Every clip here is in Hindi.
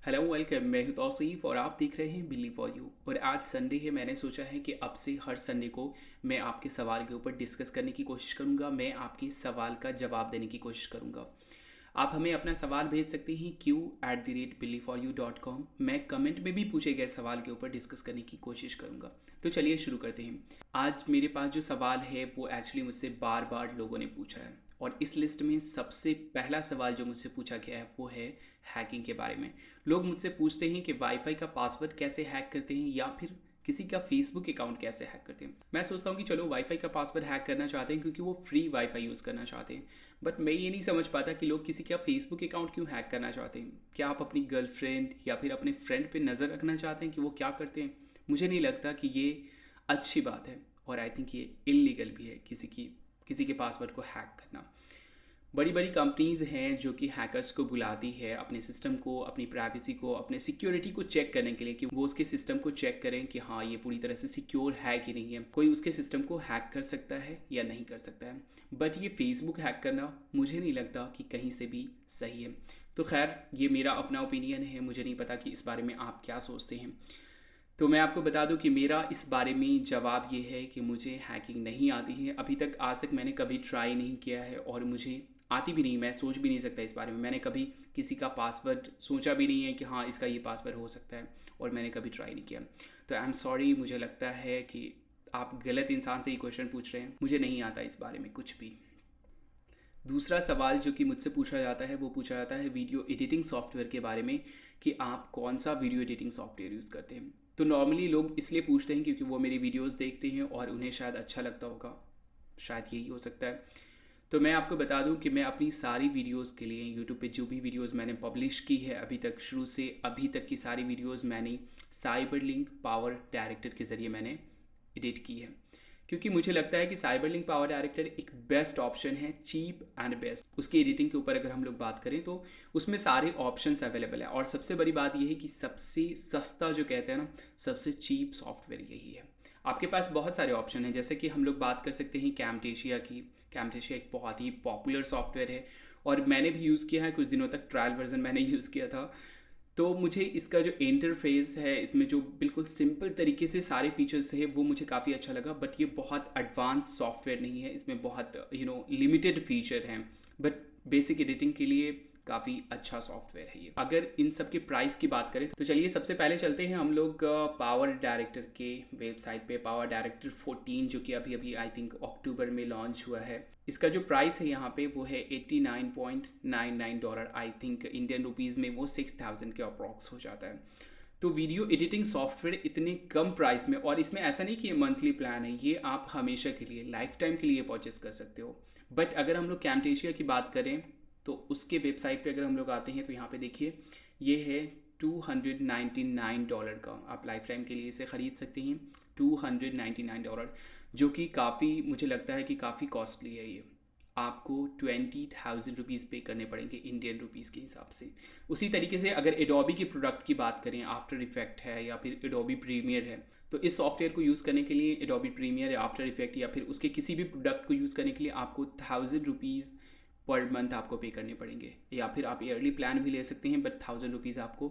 Hello welcome. मैं हूं तौसीफ और आप देख रहे हैं बिलीव फॉर यू। और आज संडे है, मैंने सोचा है कि अब से हर संडे को मैं आपके सवाल के ऊपर डिस्कस करने की कोशिश करूंगा। मैं आपके सवाल का जवाब देने की कोशिश करूंगा। आप हमें अपना सवाल भेज सकते हैं q@believe4you.com। मैं कमेंट में भी पूछे गए सवाल के ऊपर डिस्कस करने की कोशिश करूंगा। तो चलिए शुरू करते हैं। आज मेरे पास जो सवाल है वो एक्चुअली मुझसे बार बार लोगों ने पूछा है, और इस लिस्ट में सबसे पहला सवाल जो मुझसे पूछा गया है वो है हैकिंग के बारे में। लोग मुझसे पूछते हैं कि वाईफाई का पासवर्ड कैसे हैक करते हैं, या फिर किसी का फेसबुक अकाउंट कैसे हैक करते हैं। मैं सोचता हूँ कि चलो वाईफाई का पासवर्ड हैक करना चाहते हैं क्योंकि वो फ्री वाईफाई यूज़ करना चाहते हैं। बट मैं ये नहीं समझ पाता कि लोग किसी का फेसबुक अकाउंट क्यों हैक करना चाहते हैं। क्या आप अपनी गर्लफ्रेंड या फिर अपने फ्रेंड पे नज़र रखना चाहते हैं कि वो क्या करते हैं? मुझे नहीं लगता कि ये अच्छी बात है, और आई थिंक ये इलीगल भी है किसी के पासवर्ड को हैक करना। बड़ी बड़ी कंपनीज़ हैं जो कि हैकर्स को बुलाती है अपने सिस्टम को, अपनी प्राइवेसी को, अपने सिक्योरिटी को चेक करने के लिए कि वो उसके सिस्टम को चेक करें कि हाँ ये पूरी तरह से सिक्योर है कि नहीं है, कोई उसके सिस्टम को हैक कर सकता है या नहीं कर सकता है। बट ये फेसबुक हैक करना मुझे नहीं लगता कि कहीं से भी सही है। तो खैर, ये मेरा अपना ओपिनियन है, मुझे नहीं पता कि इस बारे में आप क्या सोचते हैं। तो मैं आपको बता दूं कि मेरा इस बारे में जवाब ये है कि मुझे हैकिंग नहीं आती है। अभी तक आज तक मैंने कभी ट्राई नहीं किया है, और मुझे आती भी नहीं। मैं सोच भी नहीं सकता इस बारे में। मैंने कभी किसी का पासवर्ड सोचा भी नहीं है कि हाँ इसका ये पासवर्ड हो सकता है, और मैंने कभी ट्राई नहीं किया। तो आई एम सॉरी, मुझे लगता है कि आप गलत इंसान से ये क्वेश्चन पूछ रहे हैं। मुझे नहीं आता इस बारे में कुछ भी। दूसरा सवाल जो कि मुझसे पूछा जाता है वो पूछा जाता है वीडियो एडिटिंग सॉफ्टवेयर के बारे में, कि आप कौन सा वीडियो एडिटिंग सॉफ्टवेयर यूज़ करते हैं। तो नॉर्मली लोग इसलिए पूछते हैं क्योंकि वो मेरी वीडियोस देखते हैं और उन्हें शायद अच्छा लगता होगा, शायद यही हो सकता है। तो मैं आपको बता दूं कि मैं अपनी सारी वीडियोस के लिए यूट्यूब पे जो भी वीडियोस मैंने पब्लिश की है अभी तक, शुरू से अभी तक की सारी वीडियोस मैंने साइबर लिंक पावर डायरेक्टर के ज़रिए मैंने एडिट की है। क्योंकि मुझे लगता है कि साइबर लिंक पावर डायरेक्टर एक बेस्ट ऑप्शन है, चीप एंड बेस्ट। उसकी एडिटिंग के ऊपर अगर हम लोग बात करें तो उसमें सारे ऑप्शंस अवेलेबल है, और सबसे बड़ी बात यह है कि सबसे सस्ता जो कहते हैं ना, सबसे चीप सॉफ्टवेयर यही है। आपके पास बहुत सारे ऑप्शन हैं, जैसे कि हम लोग बात कर सकते हैं कैमटेशिया की। कैमटेशिया एक बहुत ही पॉपुलर सॉफ्टवेयर है, और मैंने भी यूज़ किया है कुछ दिनों तक। ट्रायल वर्जन मैंने यूज़ किया था। तो मुझे इसका जो इंटरफेस है, इसमें जो बिल्कुल सिंपल तरीके से सारे फीचर्स है, वो मुझे काफ़ी अच्छा लगा। बट ये बहुत एडवांस सॉफ्टवेयर नहीं है, इसमें बहुत लिमिटेड फीचर हैं। बट बेसिक एडिटिंग के लिए काफ़ी अच्छा सॉफ्टवेयर है ये। अगर इन सब के प्राइस की बात करें तो चलिए सबसे पहले चलते हैं हम लोग पावर डायरेक्टर के वेबसाइट पे। पावर डायरेक्टर 14 जो कि अभी अभी आई थिंक अक्टूबर में लॉन्च हुआ है। इसका जो प्राइस है यहाँ पे वो है $89.99। आई थिंक इंडियन रुपीज़ में वो 6000 के अप्रॉक्स हो जाता है। तो वीडियो एडिटिंग सॉफ्टवेयर इतने कम प्राइस में, और इसमें ऐसा नहीं कि ये मंथली प्लान है, ये आप हमेशा के लिए, लाइफ टाइम के लिए परचेस कर सकते हो। बट अगर हम लोग कैमटेशिया की बात करें तो उसके वेबसाइट पे अगर हम लोग आते हैं तो यहाँ पे देखिए ये है $299 का। आप लाइफ टाइम के लिए इसे ख़रीद सकते हैं $299, जो कि काफ़ी, मुझे लगता है कि काफ़ी कॉस्टली है ये। आपको 20,000 रुपीज़ पे करने पड़ेंगे इंडियन रुपीज़ के हिसाब से। उसी तरीके से अगर एडोबी के प्रोडक्ट की बात करें, आफ्टर इफेक्ट है या फिर एडोबी प्रीमियर है, तो इस सॉफ्टवेयर को यूज़ करने के लिए एडोबी प्रीमियर या आफ्टर इफेक्ट या फिर उसके किसी भी प्रोडक्ट को यूज़ करने के लिए आपको 1000 रुपीज़ पर मंथ आपको पे करने पड़ेंगे। या फिर आप ईयरली प्लान भी ले सकते हैं, बट 1000 रुपीज़ आपको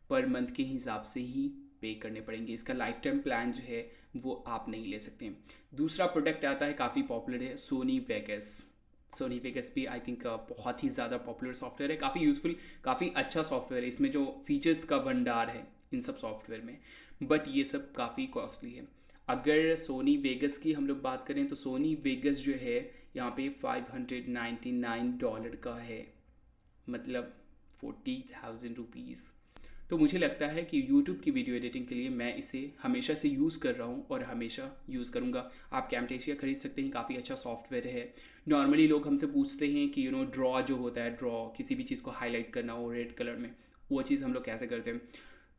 पर मंथ के हिसाब से ही पे करने पड़ेंगे। इसका लाइफ टाइम प्लान जो है वो आप नहीं ले सकते हैं। दूसरा प्रोडक्ट आता है, काफ़ी पॉपुलर है, सोनी वेगस। सोनी वेगस भी आई थिंक बहुत ही ज़्यादा पॉपुलर सॉफ्टवेयर है, काफ़ी यूज़फुल, काफ़ी अच्छा सॉफ्टवेयर है। इसमें जो फीचर्स का भंडार है इन सब सॉफ्टवेयर में, बट ये सब काफ़ी कॉस्टली है। अगर सोनी वेगस की हम लोग बात करें तो सोनी वेगस जो है यहाँ पे $599 का है, मतलब 40,000 रुपीज़। तो मुझे लगता है कि यूट्यूब की वीडियो एडिटिंग के लिए मैं इसे हमेशा से यूज़ कर रहा हूँ और हमेशा यूज़ करूँगा। आप कैमटेशिया खरीद सकते हैं, काफ़ी अच्छा सॉफ्टवेयर है। नॉर्मली लोग हमसे पूछते हैं कि ड्रॉ जो होता है, ड्रॉ किसी भी चीज़ को हाईलाइट करना हो रेड कलर में, वो चीज़ हम लोग कैसे करते हैं।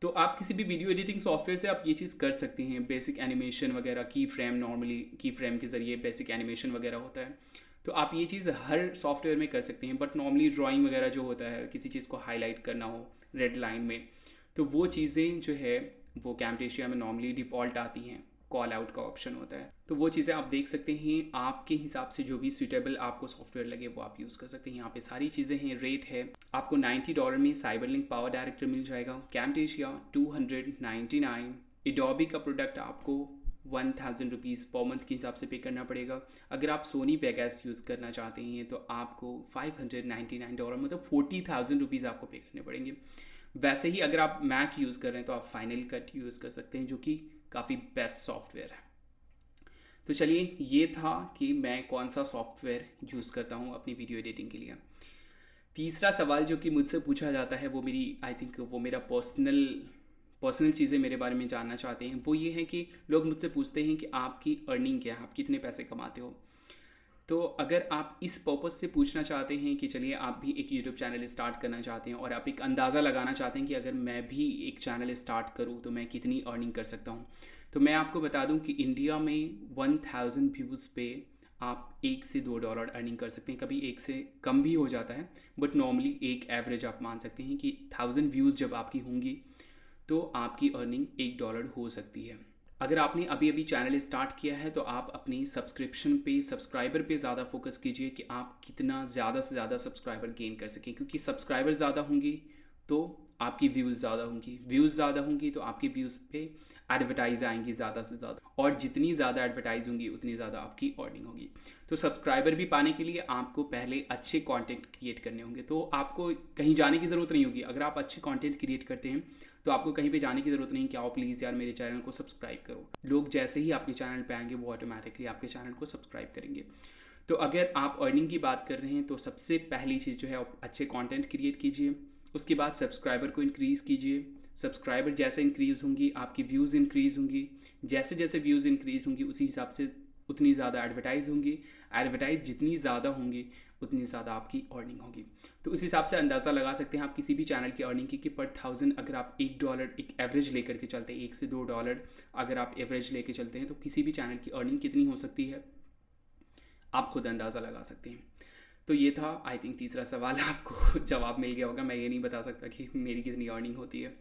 तो आप किसी भी वीडियो एडिटिंग सॉफ्टवेयर से आप ये चीज़ कर सकते हैं। बेसिक एनिमेशन वगैरह, की फ्रेम, नॉर्मली की फ्रेम के ज़रिए बेसिक एनिमेशन वगैरह होता है। तो आप ये चीज़ हर सॉफ्टवेयर में कर सकते हैं। बट नॉर्मली ड्राइंग वगैरह जो होता है, किसी चीज़ को हाईलाइट करना हो रेड लाइन में, तो वो चीज़ें जो है वो कैमटेशिया में नॉर्मली डिफ़ॉल्ट आती हैं। कॉल आउट का ऑप्शन होता है। तो वो चीज़ें आप देख सकते हैं, आपके हिसाब से जो भी सूटेबल आपको सॉफ्टवेयर लगे वो आप यूज़ कर सकते हैं। यहाँ पे सारी चीज़ें हैं, रेट है। आपको $90 में साइबरलिंक पावर डायरेक्टर मिल जाएगा, कैमटेशिया $299, एडोबी का प्रोडक्ट आपको ₹1000 पर मंथ के हिसाब से पे करना पड़ेगा। अगर आप सोनी वेगास यूज़ करना चाहते हैं तो आपको $599 मतलब ₹40,000 आपको पे करने पड़ेंगे। वैसे ही अगर आप मैक यूज़ कर रहे हैं तो आप फाइनल कट यूज़ कर सकते हैं, जो कि काफ़ी बेस्ट सॉफ्टवेयर है। तो चलिए, ये था कि मैं कौन सा सॉफ्टवेयर यूज़ करता हूँ अपनी वीडियो एडिटिंग के लिए। तीसरा सवाल जो कि मुझसे पूछा जाता है, वो मेरी आई थिंक वो मेरा पर्सनल चीज़ें मेरे बारे में जानना चाहते हैं। वो ये है कि लोग मुझसे पूछते हैं कि आपकी अर्निंग क्या है, आप कितने पैसे कमाते हो। तो अगर आप इस पर्पज़ से पूछना चाहते हैं कि चलिए आप भी एक यूट्यूब चैनल स्टार्ट करना चाहते हैं और आप एक अंदाज़ा लगाना चाहते हैं कि अगर मैं भी एक चैनल स्टार्ट करूं तो मैं कितनी अर्निंग कर सकता हूं, तो मैं आपको बता दूं कि इंडिया में 1000 व्यूज़ पे आप $1 से $2 अर्निंग कर सकते हैं। कभी एक से कम भी हो जाता है, बट नॉर्मली एक एवरेज आप मान सकते हैं कि 1000 व्यूज़ जब आपकी होंगी तो आपकी अर्निंग $1 हो सकती है। अगर आपने अभी अभी चैनल स्टार्ट किया है तो आप अपनी सब्सक्रिप्शन पे, सब्सक्राइबर पे ज़्यादा फोकस कीजिए कि आप कितना ज़्यादा से ज़्यादा सब्सक्राइबर गेन कर सकें, क्योंकि सब्सक्राइबर ज़्यादा होंगी तो आपकी व्यूज़ ज़्यादा होंगी, व्यूज़ ज़्यादा होंगी तो आपकी व्यूज़ पे एडवर्टाइज आएंगी ज़्यादा से ज़्यादा, और जितनी ज़्यादा एडवर्टाइज होंगी उतनी ज़्यादा आपकी अर्निंग होगी। तो सब्सक्राइबर भी पाने के लिए आपको पहले अच्छे कंटेंट क्रिएट करने होंगे। तो आपको कहीं जाने की ज़रूरत नहीं होगी। अगर आप अच्छे कंटेंट क्रिएट करते हैं तो आपको कहीं पे जाने की ज़रूरत नहीं कि आओ प्लीज़ यार मेरे चैनल को सब्सक्राइब करो। लोग जैसे ही आपके चैनल पे आएंगे वो ऑटोमेटिकली आपके चैनल को सब्सक्राइब करेंगे। तो अगर आप अर्निंग की बात कर रहे हैं तो सबसे पहली चीज़ जो है आप अच्छे कंटेंट क्रिएट कीजिए, उसके बाद सब्सक्राइबर को इंक्रीज़ कीजिए। सब्सक्राइबर जैसे इंक्रीज़ होंगी आपकी व्यूज़ इंक्रीज़ होंगी, जैसे जैसे व्यूज़ इंक्रीज़ होंगी उसी हिसाब से उतनी ज़्यादा एडवर्टाइज़ होंगी, एडवर्टाइज जितनी ज़्यादा होंगी उतनी ज़्यादा आपकी अर्निंग होगी। तो उस हिसाब से अंदाज़ा लगा सकते हैं आप किसी भी चैनल की अर्निंग की कि पर 1000 अगर आप $1 एक एवरेज लेकर के चलते हैं, $1 से $2 अगर आप एवरेज लेके चलते हैं तो किसी भी चैनल की अर्निंग कितनी हो सकती है आप खुद अंदाज़ा लगा सकते हैं। तो ये था आई थिंक तीसरा सवाल, आपको जवाब मिल गया होगा। मैं ये नहीं बता सकता कि मेरी कितनी अर्निंग होती है।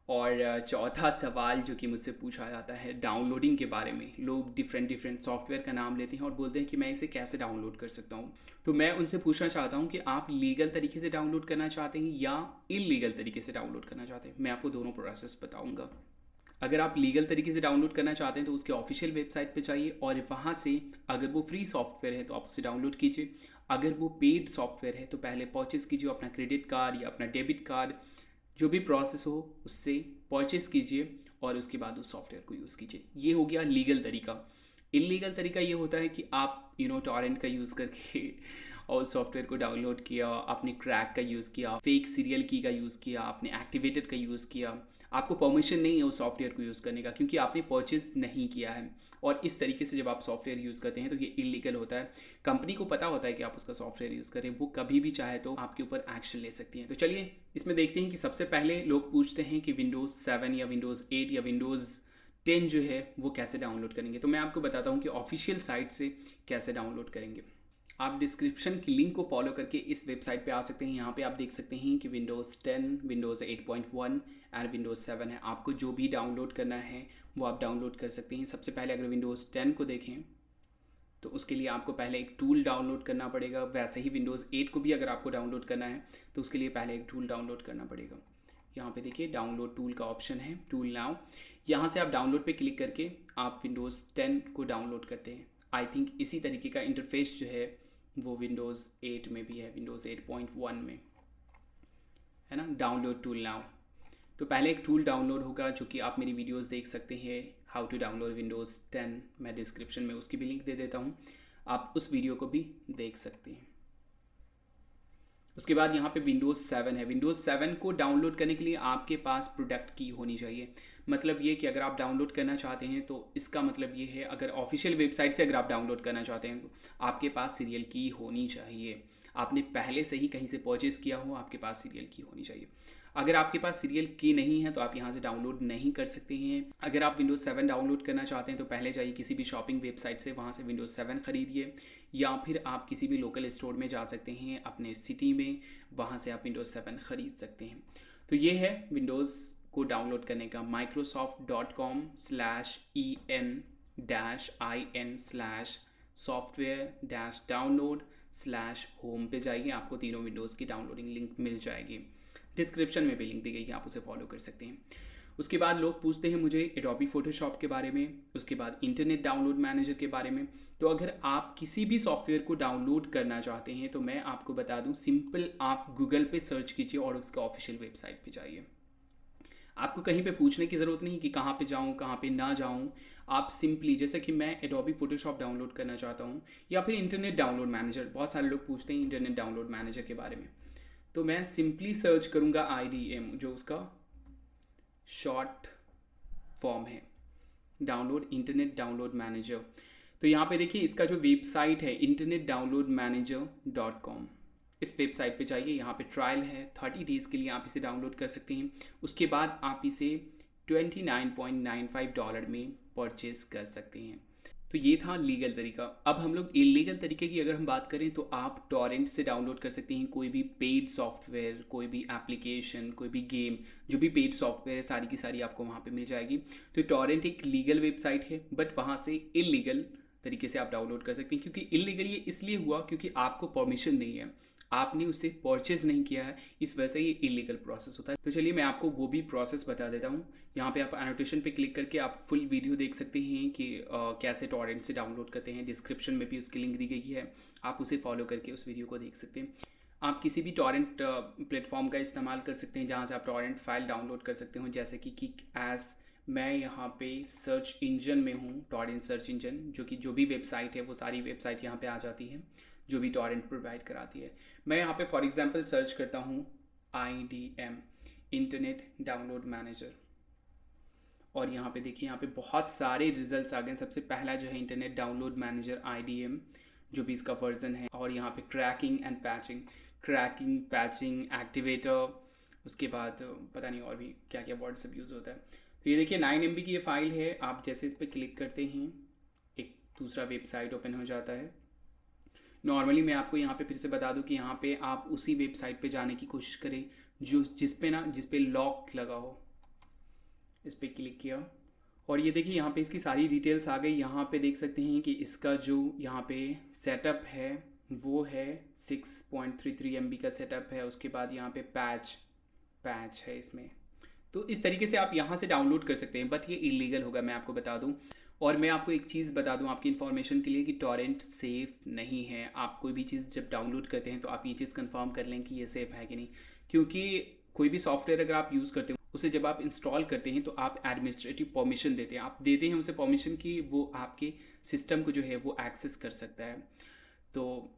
और चौथा सवाल जो कि मुझसे पूछा जाता है डाउनलोडिंग के बारे में। लोग डिफरेंट सॉफ्टवेयर का नाम लेते हैं और बोलते हैं कि मैं इसे कैसे डाउनलोड कर सकता हूँ। तो मैं उनसे पूछना चाहता हूँ कि आप लीगल तरीके से डाउनलोड करना चाहते हैं या इलीगल तरीके से डाउनलोड करना चाहते हैं। मैं आपको दोनों प्रोसेस बताऊँगा। अगर आप लीगल तरीके से डाउनलोड करना चाहते हैं तो उसके ऑफिशियल वेबसाइट पे जाइए और वहाँ से अगर वो फ्री सॉफ्टवेयर है तो आप उसे डाउनलोड कीजिए। अगर वो पेड सॉफ्टवेयर है तो पहले परचेस कीजिए अपना क्रेडिट कार्ड या अपना डेबिट कार्ड, जो भी प्रोसेस हो उससे परचेस कीजिए और उसके बाद उस सॉफ्टवेयर को यूज़ कीजिए। ये हो गया लीगल तरीका। इलीगल तरीका ये होता है कि आप टॉरेंट का यूज़ करके और उस सॉफ्टवेयर को डाउनलोड किया, आपने क्रैक का यूज़ किया, फेक सीरियल की का यूज़ किया, आपने एक्टिवेटेड का यूज़ किया, आपको परमिशन नहीं है उस सॉफ्टवेयर को यूज़ करने का क्योंकि आपने परचेज नहीं किया है। और इस तरीके से जब आप सॉफ्टवेयर यूज़ करते हैं तो ये इलीगल होता है। कंपनी को पता होता है कि आप उसका सॉफ्टवेयर यूज़ करें, वो कभी भी चाहे तो आपके ऊपर एक्शन ले सकती है। तो चलिए इसमें देखते हैं कि सबसे पहले लोग पूछते हैं कि विंडोज़ 7 या विंडोज़ 8 या विंडोज़ 10 जो है वो कैसे डाउनलोड करेंगे। तो मैं आपको बताता हूँ कि ऑफिशियल साइट से कैसे डाउनलोड करेंगे। आप डिस्क्रिप्शन की लिंक को फॉलो करके इस वेबसाइट पे आ सकते हैं। यहाँ पे आप देख सकते हैं कि विंडोज़ 10, विंडोज़ 8.1 एंड विंडोज़ 7 है। आपको जो भी डाउनलोड करना है वो आप डाउनलोड कर सकते हैं। सबसे पहले अगर विंडोज़ 10 को देखें तो उसके लिए आपको पहले एक टूल डाउनलोड करना पड़ेगा। वैसे ही विंडोज़ 8 को भी अगर आपको डाउनलोड करना है तो उसके लिए पहले एक टूल डाउनलोड करना पड़ेगा। यहाँ पे देखिए डाउनलोड टूल का ऑप्शन है, टूल नाउ। यहाँ से आप डाउनलोड पे क्लिक करके आप विंडोज़ 10 को डाउनलोड करते हैं। आई थिंक इसी तरीके का इंटरफेस जो है वो विंडोज़ 8 में भी है, विंडोज़ 8.1 में है ना, डाउनलोड टूल नाउ। तो पहले एक टूल डाउनलोड होगा जो कि आप मेरी वीडियोस देख सकते हैं, हाउ टू डाउनलोड विंडोज़ 10। मैं डिस्क्रिप्शन में उसकी भी लिंक दे देता हूँ, आप उस वीडियो को भी देख सकते हैं। उसके बाद यहाँ पे विंडोज़ 7 है। विंडोज़ 7 को डाउनलोड करने के लिए आपके पास प्रोडक्ट की होनी चाहिए। मतलब ये कि अगर आप डाउनलोड करना चाहते हैं तो इसका मतलब ये है, अगर ऑफिशियल वेबसाइट से अगर आप डाउनलोड करना चाहते हैं तो आपके पास सीरियल की होनी चाहिए। आपने पहले से ही कहीं से परचेज़ किया हो, आपके पास सीरियल की होनी चाहिए। अगर आपके पास सीरियल की नहीं है तो आप यहाँ से डाउनलोड नहीं कर सकते हैं। अगर आप विंडोज़ 7 डाउनलोड करना चाहते हैं तो पहले जाइए किसी भी शॉपिंग वेबसाइट से, वहाँ से विंडोज़ 7 ख़रीदिए, या फिर आप किसी भी लोकल स्टोर में जा सकते हैं अपने सिटी में, वहाँ से आप विंडोज़ 7 ख़रीद सकते हैं। तो ये है विंडोज़ को डाउनलोड करने का microsoft.com/en-software-download/home पे जाइए, आपको तीनों विंडोज़ की डाउनलोडिंग लिंक मिल जाएगी। डिस्क्रिप्शन में भी लिंक दी गई है, आप उसे फॉलो कर सकते हैं। उसके बाद लोग पूछते हैं मुझे एडोबी फोटोशॉप के बारे में, उसके बाद इंटरनेट डाउनलोड मैनेजर के बारे में। तो अगर आप किसी भी सॉफ्टवेयर को डाउनलोड करना चाहते हैं तो मैं आपको बता दूं, सिंपल आप गूगल पे सर्च कीजिए और उसके ऑफिशियल वेबसाइट पे जाइए। आपको कहीं पे पूछने की ज़रूरत नहीं कि कहाँ पे जाऊँ कहाँ पे ना जाऊँ। आप सिंपली, जैसे कि मैं एडोबी फोटोशॉप डाउनलोड करना चाहता हूँ या फिर इंटरनेट डाउनलोड मैनेजर, बहुत सारे लोग पूछते हैं इंटरनेट डाउनलोड मैनेजर के बारे में, तो मैं सिंपली सर्च करूँगा IDM, जो उसका शॉर्ट फॉर्म है, डाउनलोड इंटरनेट डाउनलोड मैनेजर। तो यहाँ पे देखिए इसका जो वेबसाइट है internetdownloadmanager.com, इस वेबसाइट पे जाइए। यहाँ पे ट्रायल है, 30 डेज़ के लिए आप इसे डाउनलोड कर सकते हैं। उसके बाद आप इसे $29.95 में परचेज़ कर सकते हैं। तो ये था लीगल तरीका। अब हम लोग इलीगल तरीके की अगर हम बात करें तो आप टॉरेंट से डाउनलोड कर सकते हैं कोई भी पेड सॉफ्टवेयर, कोई भी एप्लीकेशन, कोई भी गेम, जो भी पेड सॉफ्टवेयर है सारी की सारी आपको वहाँ पे मिल जाएगी। तो टॉरेंट एक लीगल वेबसाइट है, बट वहाँ से इलीगल तरीके से आप डाउनलोड कर सकते हैं। क्योंकि इलीगल ये इसलिए हुआ क्योंकि आपको परमिशन नहीं है, आपने उसे परचेज नहीं किया है, इस वजह से ये इलीगल प्रोसेस होता है। तो चलिए मैं आपको वो भी प्रोसेस बता देता हूँ। यहाँ पे आप एनोटेशन पे क्लिक करके आप फुल वीडियो देख सकते हैं कि कैसे टॉरेंट से डाउनलोड करते हैं। डिस्क्रिप्शन में भी उसकी लिंक दी गई है, आप उसे फॉलो करके उस वीडियो को देख सकते हैं। आप किसी भी टॉरेंट प्लेटफॉर्म का इस्तेमाल कर सकते हैं जहाँ से आप टॉरेंट फाइल डाउनलोड कर सकते हो, जैसे कि किक एस। मैं यहाँ पे सर्च इंजन में हूँ, टॉरेंट सर्च इंजन, जो कि जो भी वेबसाइट है वो सारी वेबसाइट यहाँ पे आ जाती है जो भी टॉरेंट प्रोवाइड कराती है। मैं यहाँ पे फॉर एग्जांपल सर्च करता हूँ IDM, इंटरनेट डाउनलोड मैनेजर, और यहाँ पे देखिए यहाँ पे बहुत सारे रिजल्ट्स आ गए। सबसे पहला जो है इंटरनेट डाउनलोड मैनेजर IDM, जो भी इसका वर्जन है, और यहाँ पे cracking and patching, cracking, patching, activator, उसके बाद पता नहीं और भी क्या क्या वर्ड सब यूज़ होता है। तो ये देखिए 9 MB की ये फाइल है। आप जैसे इस पर क्लिक करते हैं एक दूसरा वेबसाइट ओपन हो जाता है। नॉर्मली मैं आपको यहाँ पे फिर से बता दूँ कि यहाँ पे आप उसी वेबसाइट पे जाने की कोशिश करें जिस पे लॉक लगा हो। इस पर क्लिक किया और ये देखिए यहाँ पे इसकी सारी डिटेल्स आ गई। यहाँ पे देख सकते हैं कि इसका जो यहाँ पे सेटअप है वो है 6.33 MB का सेटअप है। उसके बाद यहाँ पे पैच है इसमें। तो इस तरीके से आप यहाँ से डाउनलोड कर सकते हैं, बट ये इलीगल होगा, मैं आपको बता दूँ। और मैं आपको एक चीज़ बता दूं आपकी इन्फॉर्मेशन के लिए कि टॉरेंट सेफ़ नहीं है। आप कोई भी चीज़ जब डाउनलोड करते हैं तो आप ये चीज़ कंफर्म कर लें कि ये सेफ़ है कि नहीं, क्योंकि कोई भी सॉफ्टवेयर अगर आप यूज़ करते हो उसे जब आप इंस्टॉल करते हैं तो आप एडमिनिस्ट्रेटिव परमिशन देते हैं, आप देते हैं उसे परमिशन कि वो आपके सिस्टम को जो है वो एक्सेस कर सकता है। तो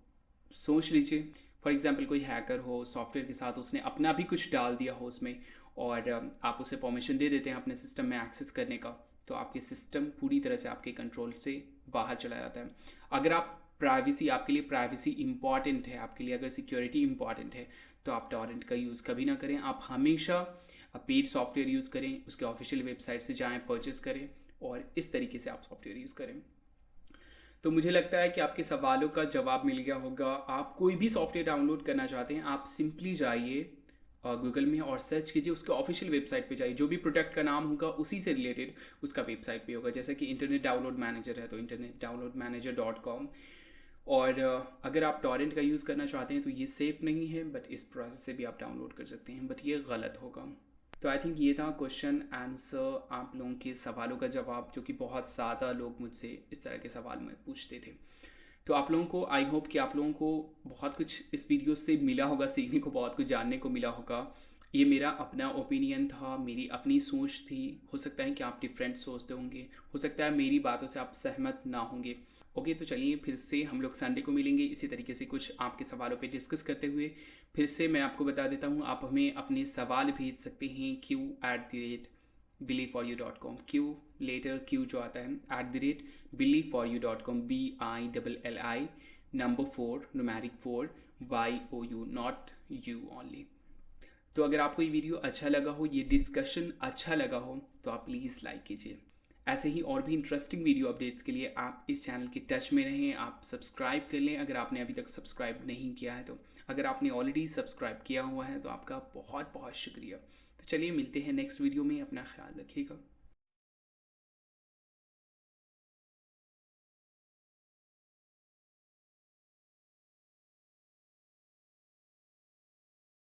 सोच लीजिए फॉर एग्जांपल कोई हैकर हो, सॉफ्टवेयर के साथ उसने अपना भी कुछ डाल दिया हो उसमें, और आप उसे परमिशन दे देते हैं अपने सिस्टम में एक्सेस करने का, तो आपके सिस्टम पूरी तरह से आपके कंट्रोल से बाहर चला जाता है। अगर आप प्राइवेसी, आपके लिए प्राइवेसी इंपॉर्टेंट है, आपके लिए अगर सिक्योरिटी इंपॉर्टेंट है, तो आप टॉरेंट का यूज़ कभी ना करें। आप हमेशा पेड सॉफ्टवेयर यूज़ करें, उसके ऑफिशियल वेबसाइट से जाएं, परचेस करें और इस तरीके से आप सॉफ्टवेयर यूज़ करें। तो मुझे लगता है कि आपके सवालों का जवाब मिल गया होगा। आप कोई भी सॉफ्टवेयर डाउनलोड करना चाहते हैं, आप सिंपली जाइए गूगल में और सर्च कीजिए, उसके ऑफिशियल वेबसाइट पे जाइए, जो भी प्रोडक्ट का नाम होगा उसी से रिलेटेड उसका वेबसाइट पे होगा। जैसे कि इंटरनेट डाउनलोड मैनेजर है तो internetdownloadmanager.com। और अगर आप टॉरेंट का यूज़ करना चाहते हैं तो ये सेफ़ नहीं है, बट इस प्रोसेस से भी आप डाउनलोड कर सकते हैं, बट ये गलत होगा। तो आई थिंक ये था क्वेश्चन आंसर, आप लोगों के सवालों का जवाब, जो कि बहुत ज़्यादा लोग मुझसे इस तरह के सवाल में पूछते थे। तो आप लोगों को, आई होप कि आप लोगों को बहुत कुछ इस वीडियो से मिला होगा, सीखने को, बहुत कुछ जानने को मिला होगा। ये मेरा अपना ओपिनियन था, मेरी अपनी सोच थी। हो सकता है कि आप डिफरेंट सोचते होंगे, हो सकता है मेरी बातों से आप सहमत ना होंगे। ओके, तो चलिए फिर से हम लोग संडे को मिलेंगे इसी तरीके से कुछ आपके सवालों पे डिस्कस करते हुए। फिर से मैं आपको बता देता हूँ, आप हमें अपने सवाल भेज सकते हैं q@believe4u.com, क्यू लेटर क्यू जो आता है @believe4u.com, BILLI number 4 numeric 4 YOU, not you only. तो अगर आपको ये वीडियो अच्छा लगा हो, ये डिस्कशन अच्छा लगा हो, तो आप प्लीज़ लाइक कीजिए। ऐसे ही और भी इंटरेस्टिंग वीडियो अपडेट्स के लिए आप इस चैनल के टच में रहें, आप सब्सक्राइब कर लें अगर आपने अभी तक सब्सक्राइब नहीं किया है तो। अगर आपने ऑलरेडी सब्सक्राइब किया हुआ है तो आपका बहुत बहुत शुक्रिया। तो चलिए मिलते हैं नेक्स्ट वीडियो में, अपना ख्याल रखिएगा।